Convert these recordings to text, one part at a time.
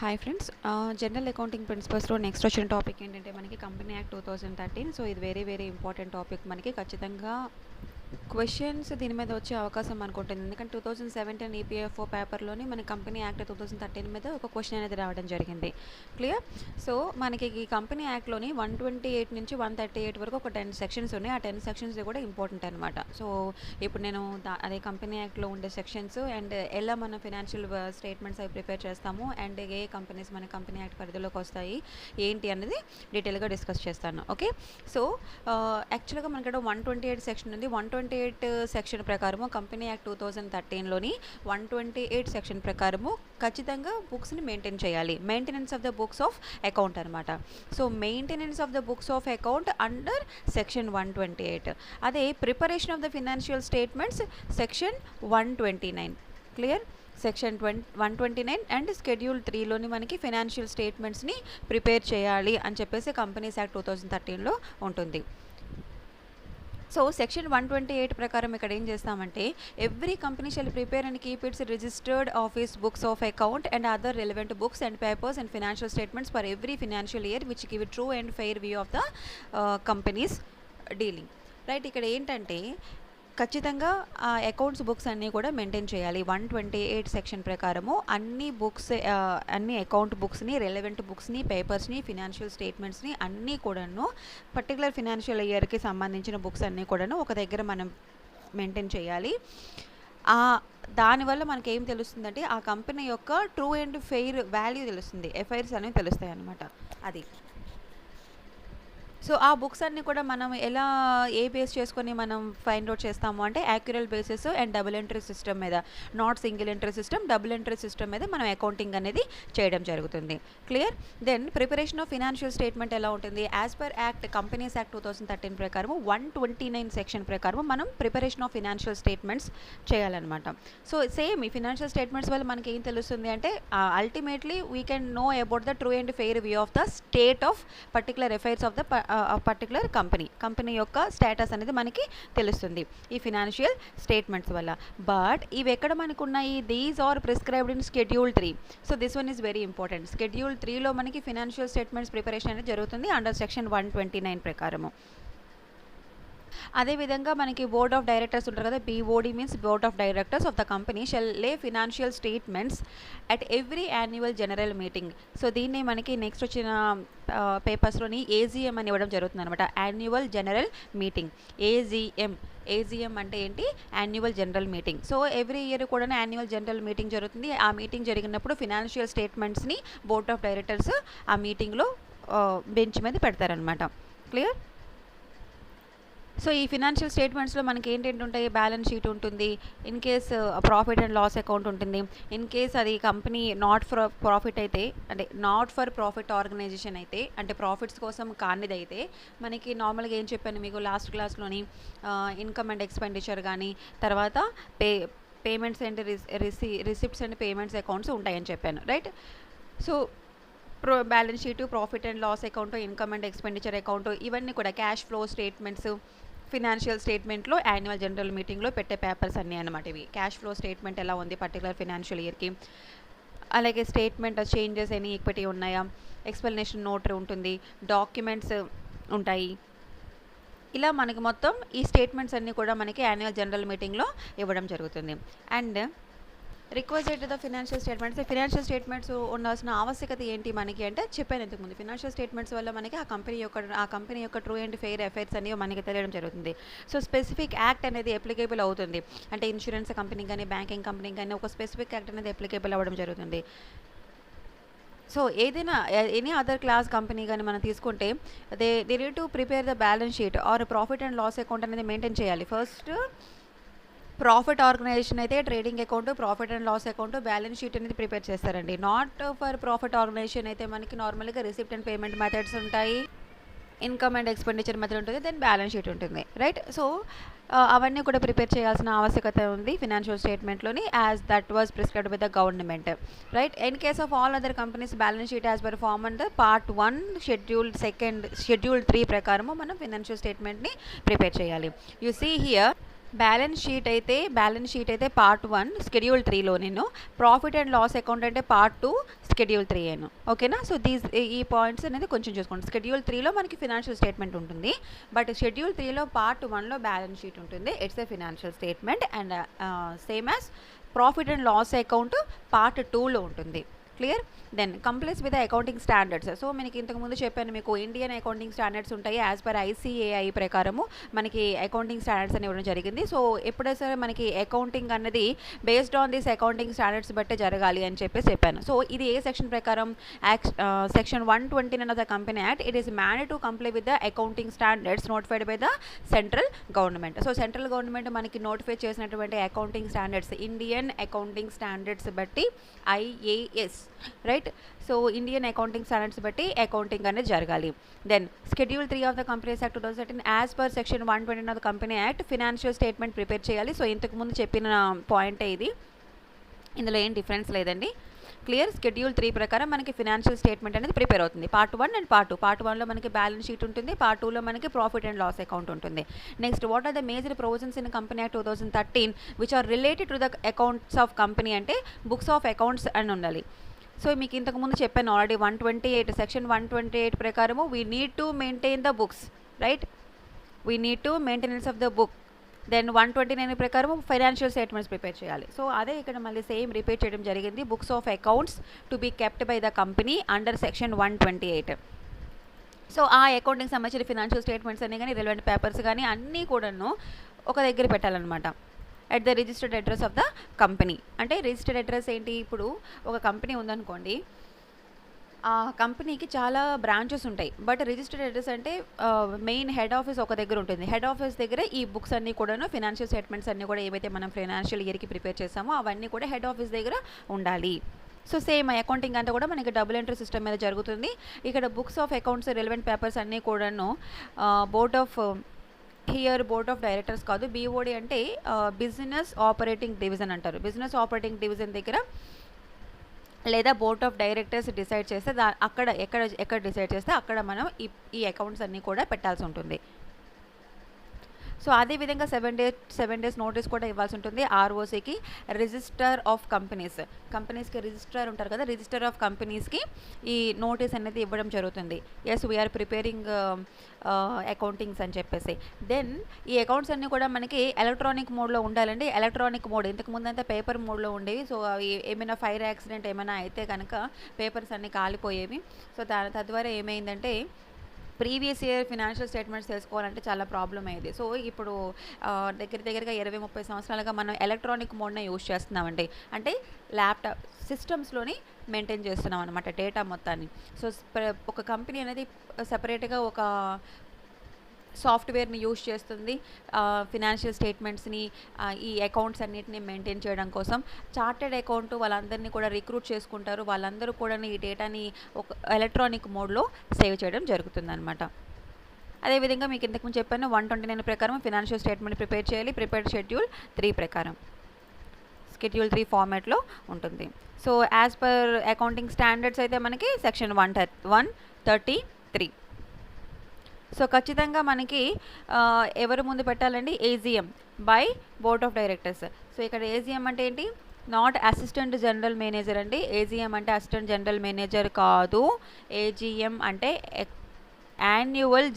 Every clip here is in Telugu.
హాయ్ ఫ్రెండ్స్, జనరల్ అకౌంటింగ్ ప్రిన్సిపల్స్లో నెక్స్ట్ వచ్చిన టాపిక్ ఏంటంటే మనకి కంపెనీ యాక్ట్ 2013. సో ఇది వెరీ వెరీ ఇంపార్టెంట్ టాపిక్. మనకి ఖచ్చితంగా క్వశ్చన్స్ దీని మీద వచ్చే అవకాశం అనుకుంటుంది. ఎందుకంటే 2017 ఈపీఎఫ్ఓ పేపర్లోని మన కంపెనీ యాక్ట్ 2013 మీద ఒక క్వశ్చన్ అనేది రావడం జరిగింది. క్లియర్? సో మనకి ఈ కంపెనీ యాక్ట్లోని 128 నుంచి 138 వరకు ఒక 10 సెక్షన్స్ ఉన్నాయి. ఆ 10 సెక్షన్స్ కూడా ఇంపార్టెంట్ అనమాట. సో ఇప్పుడు నేను అదే కంపెనీ యాక్ట్లో ఉండే సెక్షన్స్ అండ్ ఎలా మనం ఫినాన్షియల్ స్టేట్మెంట్స్ అవి ప్రిపేర్ చేస్తాము అండ్ ఏ కంపెనీస్ మన కంపెనీ యాక్ట్ పరిధిలోకి వస్తాయి ఏంటి అనేది డీటెయిల్గా డిస్కస్ చేస్తాను. ఓకే, సో యాక్చువల్గా మనకి 128 సెక్షన్ ఉంది. 128 సెక్షన్ ప్రకారము కంపెనీ యాక్ట్ 2013లోని 128 సెక్షన్ ప్రకారము ఖచ్చితంగా బుక్స్ని మెయింటైన్ చేయాలి. Maintenance of the books of account అనమాట. So maintenance of the books of account under section 128. అదే preparation of the financial statements section 129. Clear? Section 129 and schedule 3లోని మనకి ఫినాన్షియల్ స్టేట్మెంట్స్ని ప్రిపేర్ చేయాలి అని చెప్పేసి కంపెనీస్ యాక్ట్ 2013లో ఉంటుంది. సో సెక్షన్ 128 ప్రకారం ఇక్కడ ఏం చేస్తామంటే every company shall prepare and keep its registered office books of account and other relevant books and papers and financial statements for every financial year which give true and fair view of the company's dealing. Right, ఇక్కడ ఏంటంటే ఖచ్చితంగా ఆ అకౌంట్స్ బుక్స్ అన్నీ కూడా మెయింటైన్ చేయాలి. 128 సెక్షన్ ప్రకారము అన్ని బుక్స్ అన్ని అకౌంట్ బుక్స్ని, రెలవెంట్ బుక్స్ని, పేపర్స్ని, ఫినాన్షియల్ స్టేట్మెంట్స్ని అన్నీ కూడాను పర్టికులర్ ఫినాన్షియల్ ఇయర్కి సంబంధించిన బుక్స్ అన్నీ కూడాను ఒక దగ్గర మనం మెయింటైన్ చేయాలి. దానివల్ల మనకి ఏం తెలుస్తుందంటే ఆ కంపెనీ యొక్క ట్రూ అండ్ ఫెయిర్ వాల్యూ తెలుస్తుంది, ఎఫ్ఐఆర్స్ అనేవి తెలుస్తాయి అన్నమాట. అది సో ఆ బుక్స్ అన్నీ కూడా మనం ఎలా బేస్ చేసుకొని మనం ఫైండ్ అవుట్ చేస్తాము అంటే accrual basis and double entry system మీద, not single entry system, double entry system మీద మనం అకౌంటింగ్ అనేది చేయడం జరుగుతుంది. Clear? Then preparation of financial statement ఎలా ఉంటుంది? As per act companies act 2013 ప్రకారం 129 సెక్షన్ ప్రకారం మనం ప్రిపరేషన్ ఆఫ్ ఫినాన్షియల్ స్టేట్మెంట్స్ చేయాలన్నమాట. సో సేమ్ ఈ ఫినాన్షియల్ స్టేట్మెంట్స్ వల్ల మనకి ఏం తెలుస్తుంది అంటే ultimately we can know about the true and fair view of the state of particular affairs of the particular company యొక్క స్టేటస్ అనేది మనకి తెలుస్తుంది ఈ ఫినాన్షియల్ స్టేట్మెంట్స్ వల్ల. బట్ ఇవి ఎక్కడ మనకు ఉన్నాయి? These are prescribed in schedule 3. So this one is very important. Schedule 3లో మనకి ఫినాన్షియల్ స్టేట్మెంట్స్ ప్రిపరేషన్ అనేది జరుగుతుంది అండర్ సెక్షన్ 129 ప్రకారము. అదేవిధంగా మనకి బోర్డ్ ఆఫ్ డైరెక్టర్స్ ఉంటారు కదా, BOD means board of directors of the company shall lay financial statements at every annual general meeting. So దీన్ని మనకి నెక్స్ట్ వచ్చిన పేపర్స్లోని ఏజీఎం అని ఇవ్వడం జరుగుతుంది అనమాట. యాన్యువల్ జనరల్ మీటింగ్, ఏజీఎం అంటే ఏంటి? Annual general meeting. So every year కూడా యాన్యువల్ జనరల్ మీటింగ్ జరుగుతుంది. ఆ మీటింగ్ జరిగినప్పుడు ఫినాన్షియల్ స్టేట్మెంట్స్ని బోర్డ్ ఆఫ్ డైరెక్టర్స్ ఆ మీటింగ్లో బెంచ్ మీద పెడతారనమాట. క్లియర్? సో ఈ ఫినాన్షియల్ స్టేట్మెంట్స్లో మనకి ఏంటంటే ఉంటాయి? బ్యాలెన్స్ షీట్ ఉంటుంది, in case profit and loss account ఉంటుంది, ఇన్ కేస్ అది కంపెనీ నాట్ ఫర్ ప్రాఫిట్ అయితే, అంటే నాట్ ఫర్ ప్రాఫిట్ ఆర్గనైజేషన్ అయితే, అంటే ప్రాఫిట్స్ కోసం కానిది అయితే మనకి నార్మల్గా ఏం చెప్పాను మీకు లాస్ట్ క్లాస్లోని ఇన్కమ్ అండ్ ఎక్స్పెండిచర్ కానీ తర్వాత payments and receipts and payments accounts ఉంటాయని చెప్పాను. Right? So balance sheet, profit and loss account, income and expenditure account, ఇవన్నీ కూడా క్యాష్ ఫ్లో స్టేట్మెంట్స్ ఫినాన్షియల్ స్టేట్మెంట్లో యాన్యువల్ జనరల్ మీటింగ్లో పెట్టే పేపర్స్ అన్నీ అనమాట. ఇవి క్యాష్ ఫ్లో స్టేట్మెంట్ ఎలా ఉంది పర్టికులర్ ఫినాన్షియల్ ఇయర్కి, అలాగే స్టేట్మెంట్ చేంజెస్ ఎనీ ఈక్విటీ ఉన్నాయా, ఎక్స్ప్లెనేషన్ నోట్ ఉంటుంది, డాక్యుమెంట్స్ ఉంటాయి. ఇలా మనకి మొత్తం ఈ స్టేట్మెంట్స్ అన్నీ కూడా మనకి యాన్యువల్ జనరల్ మీటింగ్లో ఇవ్వడం జరుగుతుంది. And request the financial statements. Financial statements ఉండాల్సిన ఆవశ్యకత ఏంటి మనకి అంటే చెప్పాను ఇంతకుముందు. ఫినాన్షియల్ స్టేట్మెంట్స్ వల్ల మనకి ఆ కంపెనీ యొక్క ట్రూ అండ్ ఫెయిర్ ఎఫైర్స్ అనేవి మనకి తెలియడం జరుగుతుంది. సో స్పెసిఫిక్ యాక్ట్ అనేది అప్లికేబుల్ అవుతుంది. అంటే ఇన్సూరెన్స్ కంపెనీ కానీ బ్యాంకింగ్ కంపెనీ కానీ ఒక స్పెసిఫిక్ యాక్ట్ అనేది అప్లికేబుల్ అవ్వడం జరుగుతుంది. సో ఏదైనా ఎనీ అదర్ క్లాస్ కంపెనీ కానీ మనం తీసుకుంటే they need to prepare the balance sheet or profit and loss account అనేది మెయింటైన్ చేయాలి. ఫస్ట్ ప్రాఫిట్ ఆర్గనైజేషన్ అయితే trading account, profit and loss account, balance sheet అనేది ప్రిపేర్ చేస్తారండి. నాట్ ఫర్ ప్రాఫిట్ ఆర్గనైజేషన్ అయితే మనకి నార్మల్గా రిసిప్ట్ అండ్ పేమెంట్ మెథడ్స్ ఉంటాయి, ఇన్కమ్ అండ్ ఎక్స్పెండిచర్ మెథడ్ ఉంటుంది, దెన్ బ్యాలెన్స్ షీట్ ఉంటుంది. రైట్? సో అవన్నీ కూడా ప్రిపేర్ చేయాల్సిన ఆవశ్యకత ఉంది ఫినాన్షియల్ స్టేట్మెంట్లోని as that was prescribed by the government. Right? In case of all other companies balance sheet as per form and part 1 schedule 3 ప్రకారము మనం ఫినాన్షియల్ స్టేట్మెంట్ని ప్రిపేర్ చేయాలి. You see here balance sheet అయితే పార్ట్ 1 షెడ్యూల్ 3లో నేను, ప్రాఫిట్ అండ్ లాస్ అకౌంట్ అంటే పార్ట్ 2 షెడ్యూల్ 3 అను. ఓకేనా? సో ఈ పాయింట్స్ అనేది కొంచెం చూసుకోండి. షెడ్యూల్ 3లో మనకి ఫినాన్షియల్ స్టేట్మెంట్ ఉంటుంది, బట్ షెడ్యూల్ 3లో పార్ట్ 1లో బ్యాలెన్స్ షీట్ ఉంటుంది. It's a financial statement and same as profit and loss account part 2లో ఉంటుంది. Clear? Then completes with accounting standards. So మనకి ఇంతకుముందు చెప్పాను మీకు, ఇండియన్ అకౌంటింగ్ స్టాండర్డ్స్ ఉంటాయి. యాజ్ పర్ ICAI ప్రకారము మనకి అకౌంటింగ్ స్టాండర్డ్స్ అని ఇవ్వడం జరిగింది. సో ఎప్పుడైనా సరే మనకి అకౌంటింగ్ అన్నది based on this accounting standards బట్టే జరగాలి అని చెప్పాను. సో ఇది ఏ సెక్షన్ ప్రకారం? Section 129 of the company act. It is mandatory to comply with the accounting standards notified by the central government. So central government మనకి నోటిఫై చేసినటువంటి accounting standards, Indian accounting standards బట్టి IAS, రైట్? సో ఇండియన్ అకౌంటింగ్ స్టాండర్డ్స్ బట్టి అకౌంటింగ్ అనేది జరగాలి. Then schedule 3 of the companies act 2013 as per section 129 of the company act financial statement prepare చేయాలి. సో ఇంతకుముందు చెప్పిన పాయింటే ఇది, ఇందులో ఏం డిఫరెన్స్ లేదండి. క్లియర్? షెడ్యూల్ 3 ప్రకారం మనకి ఫినాన్షియల్ స్టేట్మెంట్ అనేది ప్రిపేర్ అవుతుంది. Part 1 and part 2. పార్ట్ 1లో మనకి బ్యాలెన్స్ షీట్ ఉంటుంది, పార్ట్ 2లో మనకి ప్రాఫిట్ అండ్ లాస్ అకౌంట్ ఉంటుంది. Next, what are the major provisions in company act 2013 which are related to the accounts of company అంటే బుక్స్ ఆఫ్ అకౌంట్స్ అని ఉండాలి. సో మీకు ఇంతకుముందు చెప్పాను ఆల్రెడీ, 128 సెక్షన్ 128 ప్రకారము we need to maintain the books, right? We need to maintenance of the book. Then 129 ప్రకారం ఫైనాన్షియల్ స్టేట్మెంట్స్ ప్రిపేర్ చేయాలి. సో అదే ఇక్కడ మళ్ళీ సేమ్ రిపీట్ చేయడం జరిగింది. Books of accounts to be kept by the company under section 128. So ఆ అకౌంటింగ్ సంబంధించిన ఫినాన్షియల్ స్టేట్మెంట్స్ అన్నీ కానీ, రిలవెంట్ పేపర్స్ కానీ అన్నీ కూడాను ఒక దగ్గర పెట్టాలన్నమాట. At the registered address of the company. అంటే రిజిస్టర్డ్ అడ్రస్ ఏంటి? ఇప్పుడు ఒక కంపెనీ ఉందనుకోండి, ఆ కంపెనీకి చాలా బ్రాంచెస్ ఉంటాయి, బట్ రిజిస్టర్డ్ అడ్రస్ అంటే మెయిన్ హెడ్ ఆఫీస్ ఒక దగ్గర ఉంటుంది. హెడ్ ఆఫీస్ దగ్గర ఈ బుక్స్ అన్నీ కూడాను, ఫినాన్షియల్ స్టేట్మెంట్స్ అన్నీ కూడా ఏవైతే మనం ఫైనాన్షియల్ ఇయర్కి ప్రిపేర్ చేస్తామో అవన్నీ కూడా హెడ్ ఆఫీస్ దగ్గర ఉండాలి. సో సేమ్ అకౌంటింగ్ అంతా కూడా మనకి డబుల్ ఎంట్రీ సిస్టమ్ మీద జరుగుతుంది. ఇక్కడ books of accounts, relevant papers అన్నీ కూడాను బోర్డ్ ఆఫ్ డైరెక్టర్స్ కాదు, BOD అంటే బిజినెస్ ఆపరేటింగ్ డివిజన్ అంటారు. బిజినెస్ ఆపరేటింగ్ డివిజన్ దగ్గర లేదా బోర్డ్ ఆఫ్ డైరెక్టర్స్ డిసైడ్ చేస్తే ఎక్కడ డిసైడ్ చేస్తే అక్కడ మనం ఈ అకౌంట్స్ అన్నీ కూడా పెట్టాల్సి ఉంటుంది. సో అదేవిధంగా 7 days నోటీస్ కూడా ఇవ్వాల్సి ఉంటుంది ROCకి. రిజిస్టర్ ఆఫ్ కంపెనీస్కి రిజిస్ట్రార్ ఉంటారు కదా, రిజిస్టర్ ఆఫ్ కంపెనీస్కి ఈ నోటీస్ అనేది ఇవ్వడం జరుగుతుంది. ఎస్, వీఆర్ ప్రిపేరింగ్ అకౌంటింగ్స్ అని చెప్పేసి. దెన్ ఈ అకౌంట్స్ అన్నీ కూడా మనకి ఎలక్ట్రానిక్ మోడ్లో ఉండాలండి. ఎలక్ట్రానిక్ మోడ్, ఇంతకుముందు అంతా పేపర్ మోడ్లో ఉండేవి. సో అవి ఏమైనా ఫైర్ యాక్సిడెంట్ ఏమైనా అయితే కనుక పేపర్స్ అన్నీ కాలిపోయేవి. సో తద్వారా ఏమైందంటే ప్రీవియస్ ఇయర్ ఫినాన్షియల్ స్టేట్మెంట్స్ తెలుసుకోవాలంటే చాలా ప్రాబ్లం అయ్యేది. సో ఇప్పుడు దగ్గరగా 20-30 సంవత్సరాలుగా మనం ఎలక్ట్రానిక్ మోడ్నే యూజ్ చేస్తున్నామండి. అంటే ల్యాప్టాప్ సిస్టమ్స్లోని మెయింటైన్ చేస్తున్నాం అనమాట డేటా మొత్తాన్ని. సో ఒక కంపెనీ అనేది సపరేట్గా ఒక సాఫ్ట్వేర్ని యూజ్ చేస్తుంది ఫినాన్షియల్ స్టేట్మెంట్స్ని, ఈ అకౌంట్స్ అన్నిటిని మెయింటైన్ చేయడం కోసం. చార్టెడ్ అకౌంట్ వాళ్ళందరినీ కూడా రిక్రూట్ చేసుకుంటారు. వాళ్ళందరూ కూడా ఈ డేటాని ఒక ఎలక్ట్రానిక్ మోడ్లో సేవ్ చేయడం జరుగుతుందన్నమాట. అదేవిధంగా మీకు ఇంతకుముందు చెప్పాను 129 ప్రకారం ఫినాన్షియల్ స్టేట్మెంట్ ప్రిపేర్ చేయాలి. ప్రిపేర్డ్ షెడ్యూల్ 3 ప్రకారం షెడ్యూల్ 3 ఫార్మాట్లో ఉంటుంది. So as per accounting standards అయితే మనకి సెక్షన్ 133. సో ఖచ్చితంగా మనకి ఎవరు ముందు పెట్టాలండి? AGM by board of directors. So ఇక్కడ AGM అంటే ఏంటి? నాట్ అసిస్టెంట్ జనరల్ మేనేజర్ అండి. AGM అంటే అసిస్టెంట్ జనరల్ మేనేజర్ కాదు. AGM అంటే యాన్యువల్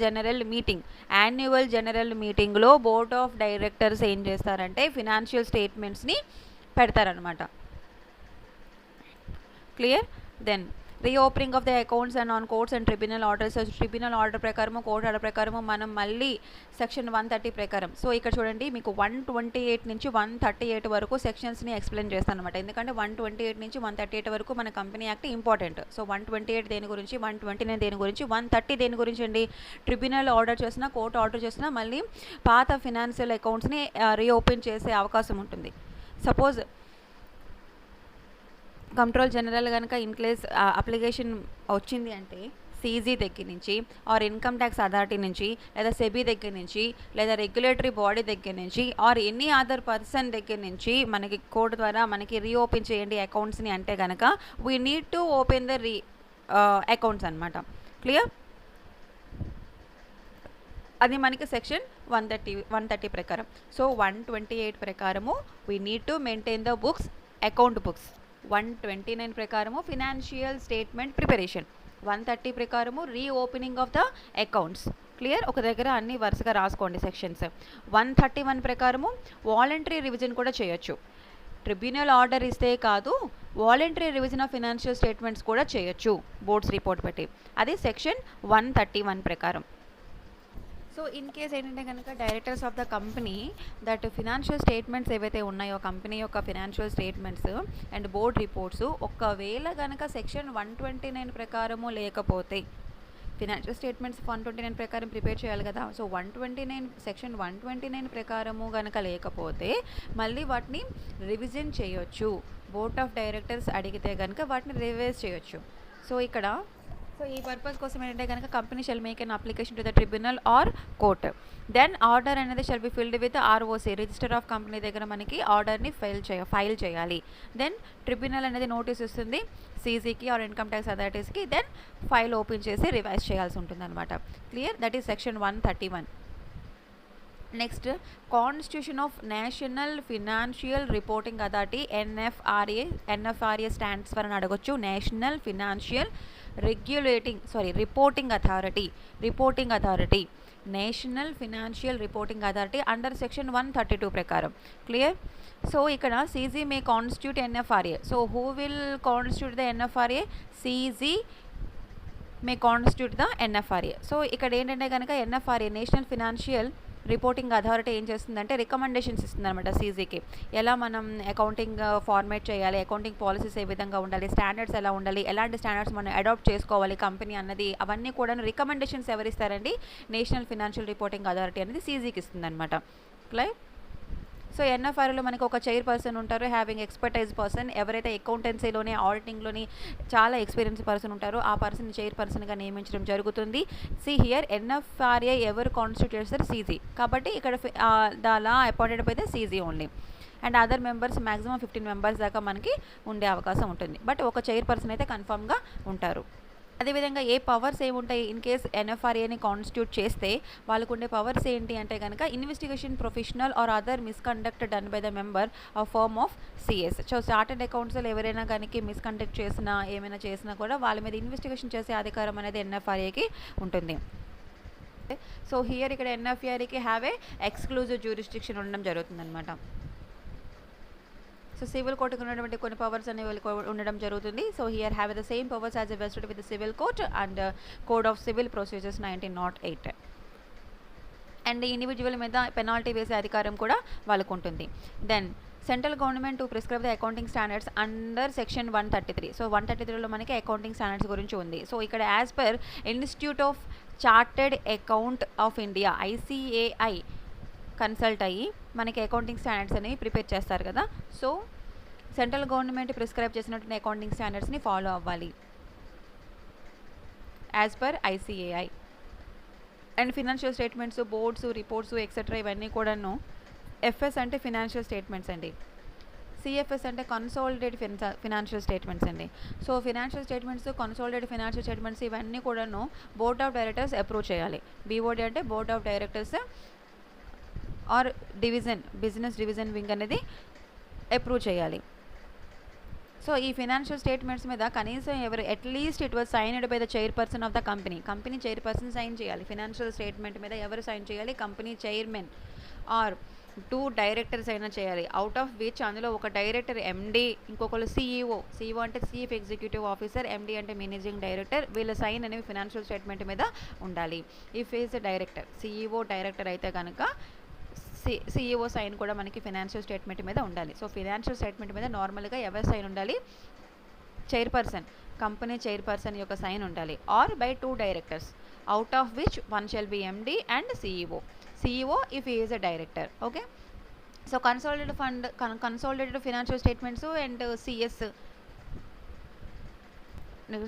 జనరల్ మీటింగ్లో బోర్డ్ ఆఫ్ డైరెక్టర్స్ ఏం చేస్తారంటే ఫినాన్షియల్ స్టేట్మెంట్స్ని పెడతారనమాట. Clear? Then reopening of the accounts and on courts and tribunal orders. Tribunal order ప్రకారము, కోర్ట్ ఆర్డర్ ప్రకారము మనం మళ్ళీ సెక్షన్ 130 ప్రకారం. సో ఇక్కడ చూడండి, మీకు 128 నుంచి 138 వరకు సెక్షన్స్ని ఎక్స్ప్లెయిన్ చేస్తాను అనమాట. ఎందుకంటే 128 నుంచి 138 వరకు మన కంపెనీ యాక్ట్ ఇంపార్టెంట్. సో 128 దేని గురించి, 129 దేని గురించి, 130 దేని గురించి అండి? ట్రిబ్యునల్ ఆర్డర్ చేసినా, కోర్ట్ ఆర్డర్ చేసినా మళ్ళీ పాత ఫినాన్షియల్ అకౌంట్స్ని రీఓపెన్ చేసే అవకాశం ఉంటుంది. సపోజ్ కంట్రోల్ జనరల్ కనుక ఇన్కేస్ అప్లికేషన్ వచ్చింది అంటే CG దగ్గర నుంచి, ఆర్ ఇన్కమ్ ట్యాక్స్ అథారిటీ నుంచి, లేదా సెబీ దగ్గర నుంచి, లేదా రెగ్యులేటరీ బాడీ దగ్గర నుంచి, ఆర్ ఎనీ అదర్ పర్సన్ దగ్గర నుంచి మనకి కోర్టు ద్వారా మనకి రీఓపెన్ చేయండి అకౌంట్స్ని అంటే కనుక we need to open the accounts అనమాట. క్లియర్? అది మనకి సెక్షన్ 130 ప్రకారం. సో 128 ప్రకారము we need to maintain the books, account books. 129 ప్రకారము ఫినాన్షియల్ స్టేట్మెంట్ ప్రిపరేషన్. 130 ప్రకారము reopening of the accounts. Clear? ఒక దగ్గర అన్ని వరుసగా రాసుకోండి సెక్షన్స్. 131 ప్రకారము వాలంటరీ రివిజన్ కూడా చేయొచ్చు. ట్రిబ్యునల్ ఆర్డర్ ఇస్తే కాదు, voluntary revision of financial statements కూడా చేయొచ్చు బోర్డ్స్ రిపోర్ట్ బట్టి. అది సెక్షన్ 131 ప్రకారం. సో ఇన్ కేస్ ఏంటంటే కనుక directors of the company that financial statements ఏవైతే ఉన్నాయో కంపెనీ యొక్క financial statements and board reports ఒకవేళ కనుక సెక్షన్ 129 ప్రకారము లేకపోతే, ఫినాన్షియల్ స్టేట్మెంట్స్ 129 ప్రకారం ప్రిపేర్ చేయాలి కదా. సో సెక్షన్ 129 ప్రకారము కనుక లేకపోతే మళ్ళీ వాటిని రివిజన్ చేయొచ్చు. బోర్డ్ ఆఫ్ డైరెక్టర్స్ అడిగితే కనుక వాటిని రివైజ్ చేయొచ్చు. సో ఈ పర్పస్ కోసం ఏంటంటే కనుక company shall make an application to the tribunal or court. Then order అనేది shall be filed with ROC, register of company దగ్గర మనకి ఆర్డర్ని ఫైల్ చేయాలి. దెన్ ట్రిబ్యునల్ అనేది నోటీస్ ఇస్తుంది సీజీకి ఆర్ ఇన్కమ్ ట్యాక్స్ అథారిటీస్కి. దెన్ ఫైల్ ఓపెన్ చేసి రివైజ్ చేయాల్సి ఉంటుంది అనమాట. Clear? That is section 131. Next, constitution of national financial reporting authority, NFRA stands for అని అడగొచ్చు. National financial reporting authority, national financial reporting authority under section 132 ప్రకారం. క్లియర్? సో ఇక్కడ CG may constitute NFRA. So who will constitute the NFRA? CG may constitute the NFRA. So ఇక్కడ ఏంటంటే కనుక NFRA national financial reporting authority ఏం చేస్తుందంటే రికమెండేషన్స్ ఇస్తుంది అనమాట సీజీకి. ఎలా మనం అకౌంటింగ్ ఫార్మేట్ చేయాలి, అకౌంటింగ్ పాలసీస్ ఏ విధంగా ఉండాలి, స్టాండర్డ్స్ ఎలా ఉండాలి, ఎలాంటి స్టాండర్డ్స్ మనం అడాప్ట్ చేసుకోవాలి కంపెనీ అన్నది, అవన్నీ కూడా రికమెండేషన్స్ ఎవరిస్తారండి? నేషనల్ ఫినాన్షియల్ రిపోర్టింగ్ అథారిటీ అనేది సీజీకి ఇస్తుంది అనమాట. క్లియర్? సో ఎన్ఎఫ్ఆర్ఏలో మనకి ఒక చైర్ పర్సన్ ఉంటారు, హ్యావింగ్ ఎక్స్పర్టైజ్ పర్సన్. ఎవరైతే అకౌంటెన్సీలోని ఆడిటింగ్లోని చాలా ఎక్స్పీరియన్స్ పర్సన్ ఉంటారో ఆ పర్సన్ చైర్ పర్సన్గా నియమించడం జరుగుతుంది. హియర్ ఎన్ఎఫ్ఆర్ఏ ఎవరు కాన్స్టిట్యూట్ చేస్తారు? సీజీ. కాబట్టి ఇక్కడ the law appointed by the CG only. And other members maximum 15 members దాకా మనకి ఉండే అవకాశం ఉంటుంది. బట్ ఒక చైర్ పర్సన్ అయితే కన్ఫర్మ్గా ఉంటారు. అదేవిధంగా ఏ పవర్స్ ఏముంటాయి ఇన్ కేస్ ఎన్ఎఫ్ఆర్ఏని కాన్స్టిట్యూట్ చేస్తే? వాళ్ళకు ఉండే పవర్స్ ఏంటి అంటే కనుక investigation professional or other misconduct done by the member of firm of CS. So chartered అకౌంట్స్లో ఎవరైనా కానీ మిస్కండక్ట్ చేసినా ఏమైనా చేసినా కూడా వాళ్ళ మీద ఇన్వెస్టిగేషన్ చేసే అధికారం అనేది ఎన్ఎఫ్ఆర్ఏకి ఉంటుంది. సో హియర్ ఇక్కడ ఎన్ఎఫ్ఆర్ఏకి హ్యావ్ ఏ ఎక్స్క్లూజివ్ జ్యూరిస్డిక్షన్ ఉండడం జరుగుతుంది అనమాట. సో సివిల్ కోర్టుకు ఉన్నటువంటి కొన్ని పవర్స్ అనేవి ఉండడం జరుగుతుంది. So here have the same powers as vested with the civil court and code of civil procedures 1908. And individual మీద పెనాల్టీ వేసే అధికారం కూడా వాళ్ళకు ఉంటుంది. Then central government to prescribe the accounting standards under section 133. So 133లో మనకి అకౌంటింగ్ స్టాండర్డ్స్ గురించి ఉంది. సో ఇక్కడ as per institute of chartered account of India ICAI consult అయ్యి మనకి అకౌంటింగ్ స్టాండర్డ్స్ అనేవి ప్రిపేర్ చేస్తారు కదా. సో సెంట్రల్ గవర్నమెంట్ ప్రిస్క్రైబ్ చేసినటువంటి అకౌంటింగ్ స్టాండర్డ్స్ని ఫాలో అవ్వాలి as per ICAI. And financial statements, boards, reports etcetera ఇవన్నీ కూడాను. FS అంటే ఫినాన్షియల్ స్టేట్మెంట్స్ అండి. CFS అంటే కన్సాలిడేటెడ్ ఫినాన్షియల్ స్టేట్మెంట్స్ అండి. So financial statements, consolidated financial statements ఇవన్నీ కూడాను బోర్డ్ ఆఫ్ డైరెక్టర్స్ అప్రూవ్ చేయాలి. BOD అంటే board of directors or business division wing అనేది అప్రూవ్ చేయాలి. సో ఈ ఫినాన్షియల్ స్టేట్మెంట్స్ మీద కనీసం at least it was signed by the chairperson of the company chairperson sign చేయాలి. ఫినాన్షియల్ స్టేట్మెంట్ మీద ఎవరు సైన్ చేయాలి? కంపెనీ చైర్మన్ ఆర్ 2 డైరెక్టర్స్ అయినా చేయాలి. అవుట్ ఆఫ్ విచ్ అందులో ఒక డైరెక్టర్ MD, ఇంకొకరు CEO అంటే చీఫ్ ఎగ్జిక్యూటివ్ ఆఫీసర్, MD అంటే మేనేజింగ్ డైరెక్టర్. వీళ్ళ సైన్ అనేవి ఫినాన్షియల్ స్టేట్మెంట్ మీద ఉండాలి. If is director, CEO director అయితే కనుక CEO సైన్ కూడా మనకి ఫినాన్షియల్ స్టేట్మెంట్ మీద ఉండాలి. సో ఫినాన్షియల్ స్టేట్మెంట్ మీద నార్మల్గా ఎవరి సైన్ ఉండాలి? చైర్పర్సన్, కంపెనీ చైర్పర్సన్ యొక్క సైన్ ఉండాలి. Or by 2 directors, out of which 1 shall be MD and CEO if he is a director. Okay, so consolidated financial statements and CS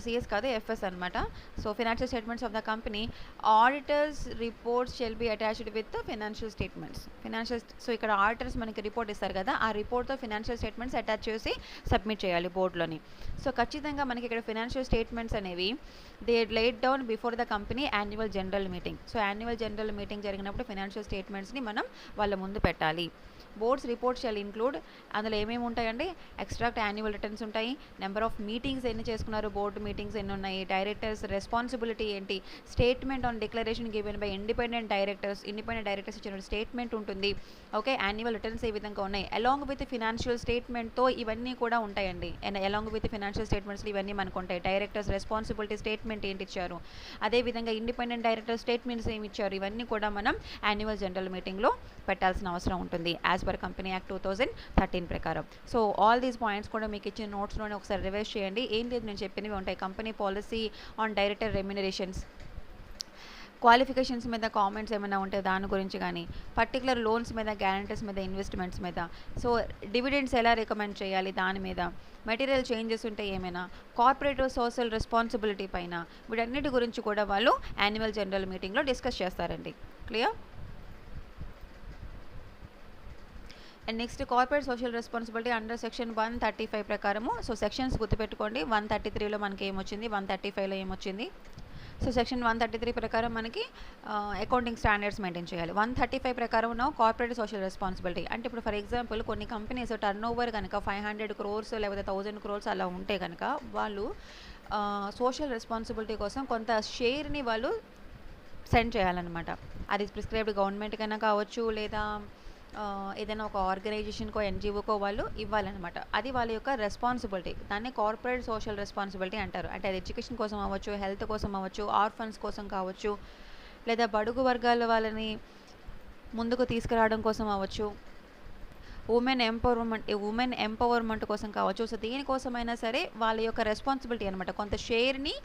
CS కాదు, ఎఫ్ఎస్ అనమాట. So financial statements of the company, auditors reports shall be attached with financial statements. So ఇక్కడ ఆడిటర్స్ మనకి రిపోర్ట్ ఇస్తారు కదా, ఆ రిపోర్ట్తో ఫినాన్షియల్ స్టేట్మెంట్స్ అటాచ్ చేసి సబ్మిట్ చేయాలి బోర్డులోని. సో ఖచ్చితంగా మనకి ఇక్కడ ఫినాన్షియల్ స్టేట్మెంట్స్ అనేవి they laid down before the company annual general meeting. So annual general meeting జరిగినప్పుడు ఫినాన్షియల్ స్టేట్మెంట్స్ని మనం వాళ్ళ ముందు పెట్టాలి. బోర్డ్స్ రిపోర్ట్స్ షెల్ ఇంక్లూడ్, అందులో ఏమేమి ఉంటాయండి, ఎక్స్ట్రాక్ట్ యాన్యువల్ రిటర్న్స్ ఉంటాయి, నెంబర్ ఆఫ్ మీటింగ్స్ ఎన్ని చేసుకున్నారు, బోర్డు మీటింగ్స్ ఎన్ని ఉన్నాయి, డైరెక్టర్స్ రెస్పాన్సిబిలిటీ ఏంటి, statement on declaration given by independent directors ఇచ్చిన స్టేట్మెంట్ ఉంటుంది. ఓకే, యాన్యువల్ రిటర్న్స్ ఏ విధంగా ఉన్నాయి, అలాంగ్ విత్ ఫినాన్షియల్ స్టేట్మెంట్తో ఇవన్నీ కూడా ఉంటాయండి. అండ్ అలాంగ్ విత్ ఫినాన్షియల్ స్టేట్మెంట్స్లో ఇవన్నీ మనకు ఉంటాయి. డైరెక్టర్స్ రెస్పాన్సిబిలిటీ స్టేట్మెంట్ ఏంటి ఇచ్చారు, అదేవిధంగా ఇండిపెండెంట్ డైరెక్టర్ స్టేట్మెంట్స్ ఏమి ఇచ్చారు, ఇవన్నీ కూడా మనం యాన్యువల్ జనరల్ మీటింగ్లో పెట్టాల్సిన అవసరం ఉంటుంది యాజ్ పర్ కంపెనీ యాక్ట్ 2013 ప్రకారం. సో ఆల్ దీస్ పాయింట్స్ కూడా మీకు ఇచ్చిన నోట్స్లోనే ఒకసారి రివైజ్ చేయండి. ఏం లేదు, నేను చెప్పినవి ఉంటాయి. Company policy on director remunerations, qualifications మీద కామెంట్స్ ఏమైనా ఉంటే దాని గురించి కానీ, పర్టికులర్ లోన్స్ మీద, గ్యారంటీస్ మీద, ఇన్వెస్ట్మెంట్స్ మీద, సో డివిడెండ్స్ ఎలా రికమెండ్ చేయాలి దాని మీద, మెటీరియల్ చేంజెస్ ఉంటే ఏమైనా, కార్పొరేట్ సోషల్ రెస్పాన్సిబిలిటీ పైన, వీటన్నిటి గురించి కూడా వాళ్ళు యాన్యువల్ జనరల్ మీటింగ్లో డిస్కస్ చేస్తారండి. Clear? And next corporate social responsibility under section 135 ప్రకారము. సో సెక్షన్స్ గుర్తుపెట్టుకోండి. 133లో మనకి ఏమొచ్చింది, 135లో ఏమొచ్చింది. సో సెక్షన్ 133 ప్రకారం మనకి అకౌంటింగ్ స్టాండర్డ్స్ మెయింటైన్ చేయాలి. 135 ప్రకారం ఉన్న కార్పొరేట్ సోషల్ రెస్పాన్సిబిలిటీ అంటే ఇప్పుడు ఫర్ ఎగ్జాంపుల్ కొన్ని కంపెనీస్ టర్న్ ఓవర్ కనుక 500 crores లేకపోతే 1000 crores అలా ఉంటే కనుక వాళ్ళు సోషల్ రెస్పాన్సిబిలిటీ కోసం కొంత షేర్ని వాళ్ళు సెండ్ చేయాలన్నమాట. అది ప్రిస్క్రైబ్డ్ గవర్నమెంట్ కన్నా కావచ్చు, లేదా ఏదైనా ఒక ఆర్గనైజేషన్కో ఎన్జిఓకో వాళ్ళు ఇవ్వాలన్నమాట. అది వాళ్ళ యొక్క రెస్పాన్సిబిలిటీ. దాన్ని కార్పొరేట్ సోషల్ రెస్పాన్సిబిలిటీ అంటారు. అంటే అది ఎడ్యుకేషన్ కోసం అవ్వచ్చు, హెల్త్ కోసం అవ్వచ్చు, ఆర్ఫన్స్ కోసం కావచ్చు, లేదా బడుగు వర్గాల వాళ్ళని ముందుకు తీసుకురావడం కోసం అవ్వచ్చు, ఉమెన్ ఎంపవర్మెంట్ కోసం కావచ్చు. సో దేనికోసమైనా సరే వాళ్ళ యొక్క రెస్పాన్సిబిలిటీ అనమాట. కొంత షేర్ని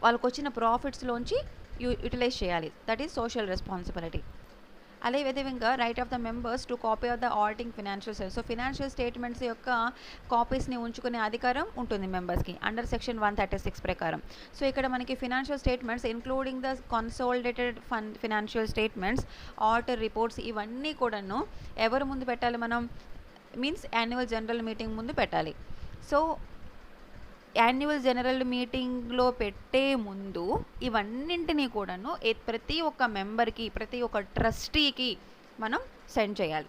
వాళ్ళకు వచ్చిన ప్రాఫిట్స్లోంచి యూటిలైజ్ చేయాలి. That is social responsibility. అదేవిధంగా right of the members to copy of the auditing financial statements. So financial statements యొక్క కాపీస్ని ఉంచుకునే అధికారం ఉంటుంది మెంబర్స్కి అండర్ సెక్షన్ 136 ప్రకారం. సో ఇక్కడ మనకి financial statements including the consolidated financial statements, auditor reports ఇవన్నీ కూడాను ఎవరు ముందు పెట్టాలి, మనం మీన్స్ యాన్యువల్ జనరల్ మీటింగ్ ముందు పెట్టాలి. సో యాన్యువల్ జనరల్ మీటింగ్లో పెట్టే ముందు ఇవన్నింటినీ కూడాను ప్రతి ఒక్క మెంబర్కి, ప్రతి ఒక్క ట్రస్టీకి మనం సెండ్ చేయాలి.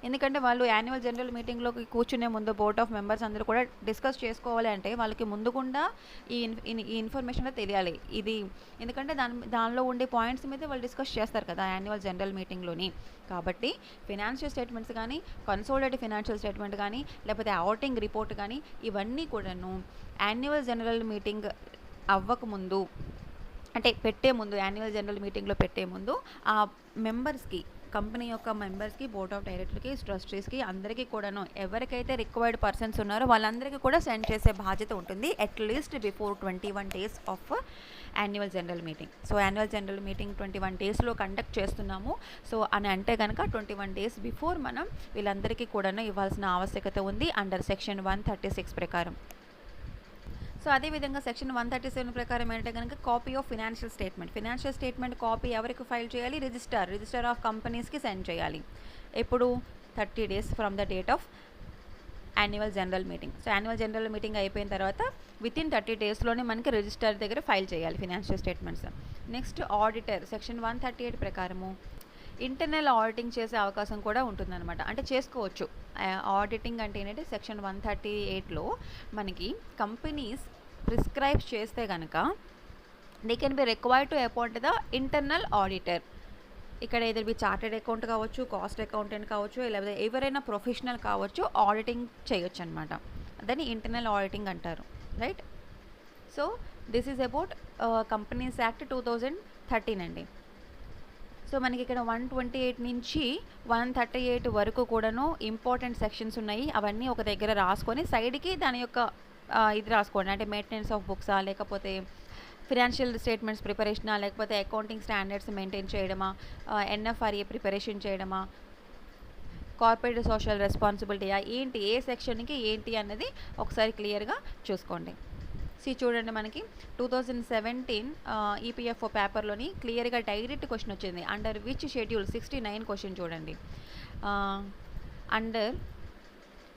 ఎందుకంటే వాళ్ళు యాన్యువల్ జనరల్ మీటింగ్లోకి కూర్చునే ముందు బోర్డ్ ఆఫ్ మెంబర్స్ అందరూ కూడా డిస్కస్ చేసుకోవాలి అంటే వాళ్ళకి ముందుకుండా ఈ ఇన్ఫర్మేషన్ తెలియాలి. ఇది ఎందుకంటే దానిలో ఉండే పాయింట్స్ మీద వాళ్ళు డిస్కస్ చేస్తారు కదా యాన్యువల్ జనరల్ మీటింగ్లోని. కాబట్టి ఫినాన్షియల్ స్టేట్మెంట్స్ కానీ, కన్సాలిడేటెడ్ ఫినాన్షియల్ స్టేట్మెంట్ కానీ, లేకపోతే ఆడిటింగ్ రిపోర్ట్ కానీ ఇవన్నీ కూడాను యాన్యువల్ జనరల్ మీటింగ్ అవ్వకముందు, అంటే పెట్టే ముందు, యాన్యువల్ జనరల్ మీటింగ్లో పెట్టే ముందు ఆ మెంబర్స్కి, కంపెనీ యొక్క మెంబర్స్కి, బోర్డ్ ఆఫ్ డైరెక్టర్కి, ట్రస్టీస్కి అందరికీ కూడాను ఎవరికైతే రిక్వైర్డ్ పర్సన్స్ ఉన్నారో వాళ్ళందరికీ కూడా సెండ్ చేసే బాధ్యత ఉంటుంది at least before 21 days of annual general meeting. So annual general meeting 21 daysలో కండక్ట్ చేస్తున్నాము సో అని అంటే కనుక 21 days బిఫోర్ మనం వీళ్ళందరికీ కూడాను ఇవ్వాల్సిన ఆవశ్యకత ఉంది అండర్ సెక్షన్ 136 ప్రకారం. సో అదేవిధంగా సెక్షన్ 137 ప్రకారం ఏంటంటే కనుక copy of financial statement copy ఎవరికి ఫైల్ చేయాలి, రిజిస్టర్ ఆఫ్ కంపెనీస్కి సెండ్ చేయాలి. ఎప్పుడు 30 days from the date of annual general meeting. So annual general meeting అయిపోయిన తర్వాత వితిన్ 30 daysలోనే మనకి రిజిస్టర్ దగ్గర ఫైల్ చేయాలి financial statements. Next auditor section 138 ప్రకారము ఇంటర్నల్ ఆడిటింగ్ చేసే అవకాశం కూడా ఉంటుందన్నమాట. అంటే చేసుకోవచ్చు. ఆడిటింగ్ అంటే ఏంటంటే సెక్షన్ 138లో మనకి కంపెనీస్ ప్రిస్క్రైబ్ చేస్తే కనుక they can be required to appoint the internal auditor. ఇక్కడ ఏదైనా చార్టెడ్ అకౌంట్ కావచ్చు, కాస్ట్ అకౌంటెంట్ కావచ్చు, లేకపోతే ఎవరైనా ప్రొఫెషనల్ కావచ్చు, ఆడిటింగ్ చేయొచ్చు అనమాట. దాన్ని ఇంటర్నల్ ఆడిటింగ్ అంటారు, right? So this is about companies act 2013 అండి. సో మనకి ఇక్కడ 128 నుంచి 138 వరకు కూడాను ఇంపార్టెంట్ సెక్షన్స్ ఉన్నాయి. అవన్నీ ఒక దగ్గర రాసుకొని సైడ్కి దాని యొక్క ఇది రాసుకోండి. అంటే మెయింటెనెన్స్ ఆఫ్ బుక్సా, లేకపోతే ఫినాన్షియల్ స్టేట్మెంట్స్ ప్రిపరేషనా, లేకపోతే అకౌంటింగ్ స్టాండర్డ్స్ మెయింటైన్ చేయడమా, ఎన్ఎఫ్ఆర్ఏ ప్రిపరేషన్ చేయడమా, కార్పొరేట్ సోషల్ రెస్పాన్సిబిలిటీయా, ఏంటి ఏ సెక్షన్కి ఏంటి అన్నది ఒకసారి క్లియర్గా చూసుకోండి. చూడండి మనకి 2017 ఈపీఎఫ్ఓ పేపర్లోని క్లియర్గా డైరెక్ట్ క్వశ్చన్ వచ్చింది. అండర్ విచ్ షెడ్యూల్ 69 క్వశ్చన్ చూడండి. Under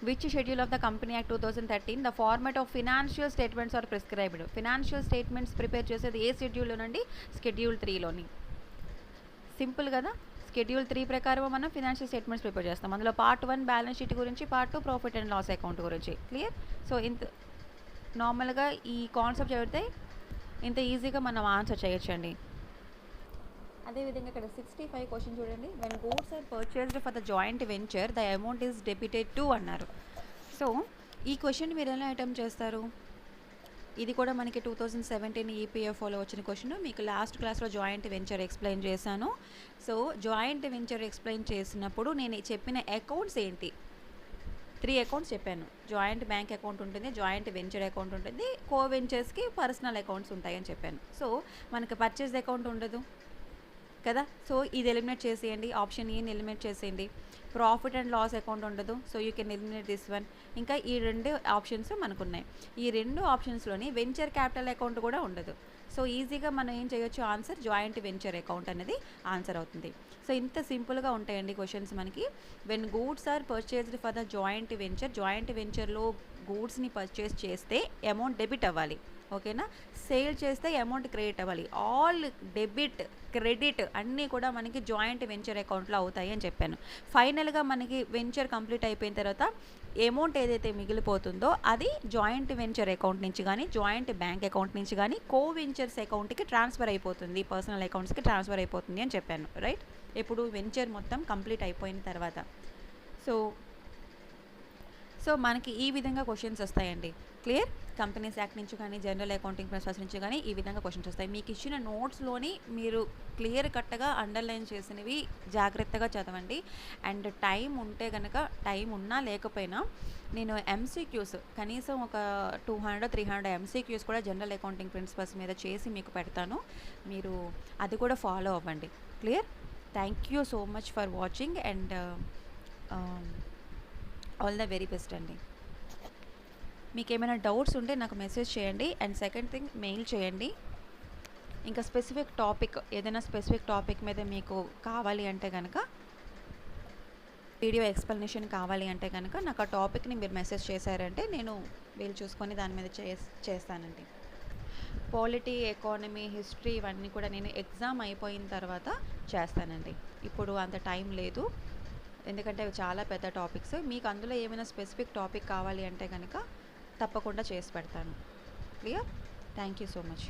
which schedule of the company act 2013 the format of financial statements are prescribed. Financial statements prepare చేసేది ఏ షెడ్యూల్లోనండి? షెడ్యూల్ 3లోని. సింపుల్ కదా. షెడ్యూల్ 3 ప్రకారం మనం ఫినాన్షియల్ స్టేట్మెంట్స్ ప్రిపేర్ చేస్తాం. అందులో పార్ట్ 1 బ్యాలెన్స్ షీట్ గురించి, part 2 profit and loss account గురించి. క్లియర్? సో ఇంత నార్మల్గా ఈ కాన్సెప్ట్ చదివితే ఇంత ఈజీగా మనం ఆన్సర్ చేయొచ్చండి. అదేవిధంగా ఇక్కడ 65 క్వశ్చన్ చూడండి. When goods are purchased for the joint venture the amount is debited to అన్నారు. సో ఈ క్వశ్చన్ మీరు ఎలా అటెంప్ట్ చేస్తారు? ఇది కూడా మనకి 2017 ఈపీఎఫ్ఓలో వచ్చిన క్వశ్చన్. మీకు లాస్ట్ క్లాస్లో జాయింట్ వెంచర్ ఎక్స్ప్లెయిన్ చేశాను. సో జాయింట్ వెంచర్ ఎక్స్ప్లెయిన్ చేసినప్పుడు నేను చెప్పిన అకౌంట్స్ ఏంటి? 3 అకౌంట్స్ చెప్పాను. జాయింట్ బ్యాంక్ అకౌంట్ ఉంటుంది, జాయింట్ వెంచర్ అకౌంట్ ఉంటుంది, కో వెంచర్స్కి పర్సనల్ అకౌంట్స్ ఉంటాయని చెప్పాను. సో మనకి పర్చేస్ అకౌంట్ ఉండదు కదా. సో ఇది ఎలిమినేట్ చేసేయండి. ఆప్షన్ ఏని ఎలిమినేట్ చేసేయండి. ప్రాఫిట్ అండ్ లాస్ అకౌంట్ ఉండదు. So you can eliminate this one. ఇంకా ఈ 2 ఆప్షన్స్ మనకు ఉన్నాయి. ఈ 2 ఆప్షన్స్లోని వెంచర్ క్యాపిటల్ అకౌంట్ కూడా ఉండదు. సో ఈజీగా మనం ఏం చేయొచ్చు? ఆన్సర్ జాయింట్ వెంచర్ అకౌంట్ అనేది ఆన్సర్ అవుతుంది. సో ఇంత సింపుల్గా ఉంటాయండి క్వశ్చన్స్ మనకి. When goods are purchased for the joint venture, joint వెంచర్లో గూడ్స్ని పర్చేస్ చేస్తే అమౌంట్ డెబిట్ అవ్వాలి. ఓకేనా? సేల్ చేస్తే అమౌంట్ క్రెడిట్ అవ్వాలి. ఆల్ డెబిట్, క్రెడిట్ అన్నీ కూడా మనకి జాయింట్ వెంచర్ అకౌంట్లో అవుతాయి అని చెప్పాను. ఫైనల్గా మనకి వెంచర్ కంప్లీట్ అయిపోయిన తర్వాత అమౌంట్ ఏదైతే మిగిలిపోతుందో అది జాయింట్ వెంచర్ అకౌంట్ నుంచి కానీ, జాయింట్ బ్యాంక్ అకౌంట్ నుంచి కానీ కో వెంచర్స్ అకౌంట్కి ట్రాన్స్ఫర్ అయిపోతుంది, పర్సనల్ అకౌంట్స్కి ట్రాన్స్ఫర్ అయిపోతుంది అని చెప్పాను. రైట్? ఇప్పుడు వెంచర్ మొత్తం కంప్లీట్ అయిపోయిన తర్వాత సో మనకి ఈ విధంగా క్వశ్చన్స్ వస్తాయండి. క్లియర్? కంపెనీస్ యాక్ట్ నుంచి కానీ, జనరల్ అకౌంటింగ్ ప్రిన్సిపల్స్ నుంచి కానీ ఈ విధంగా క్వశ్చన్స్ వస్తాయి. మీకు ఇచ్చిన నోట్స్లోని మీరు క్లియర్ కట్గా అండర్లైన్ చేసినవి జాగ్రత్తగా చదవండి. అండ్ టైం ఉంటే కనుక, టైం ఉన్నా లేకపోయినా నేను ఎంసీక్యూస్ కనీసం ఒక 200-300 ఎంసీక్యూస్ కూడా జనరల్ అకౌంటింగ్ ప్రిన్సిపల్స్ మీద చేసి మీకు పెడతాను. మీరు అది కూడా ఫాలో అవ్వండి. Clear? Thank you so much for watching and all the very best అండి. మీకు ఏమైనా డౌట్స్ ఉంటే నాకు మెసేజ్ చేయండి. అండ్ సెకండ్ థింగ్, మెయిల్ చేయండి. ఇంకా స్పెసిఫిక్ టాపిక్, ఏదైనా స్పెసిఫిక్ టాపిక్ మీద మీకు కావాలి అంటే కనుక, వీడియో ఎక్స్ప్లెనేషన్ కావాలి అంటే కనుక నాకు ఆ టాపిక్ని మీరు మెసేజ్ చేశారంటే నేను వీలు చూసుకొని దాని మీద చేస్తానండి. పాలిటీ, ఎకానమీ, హిస్టరీ ఇవన్నీ కూడా నేను ఎగ్జామ్ అయిపోయిన తర్వాత చేస్తానండి. ఇప్పుడు అంత టైం లేదు, ఎందుకంటే అవి చాలా పెద్ద టాపిక్స్. మీకు అందులో ఏమైనా స్పెసిఫిక్ టాపిక్ కావాలి అంటే కనుక తప్పకుండా చేసి పెడతాను. Clear? Thank you so much.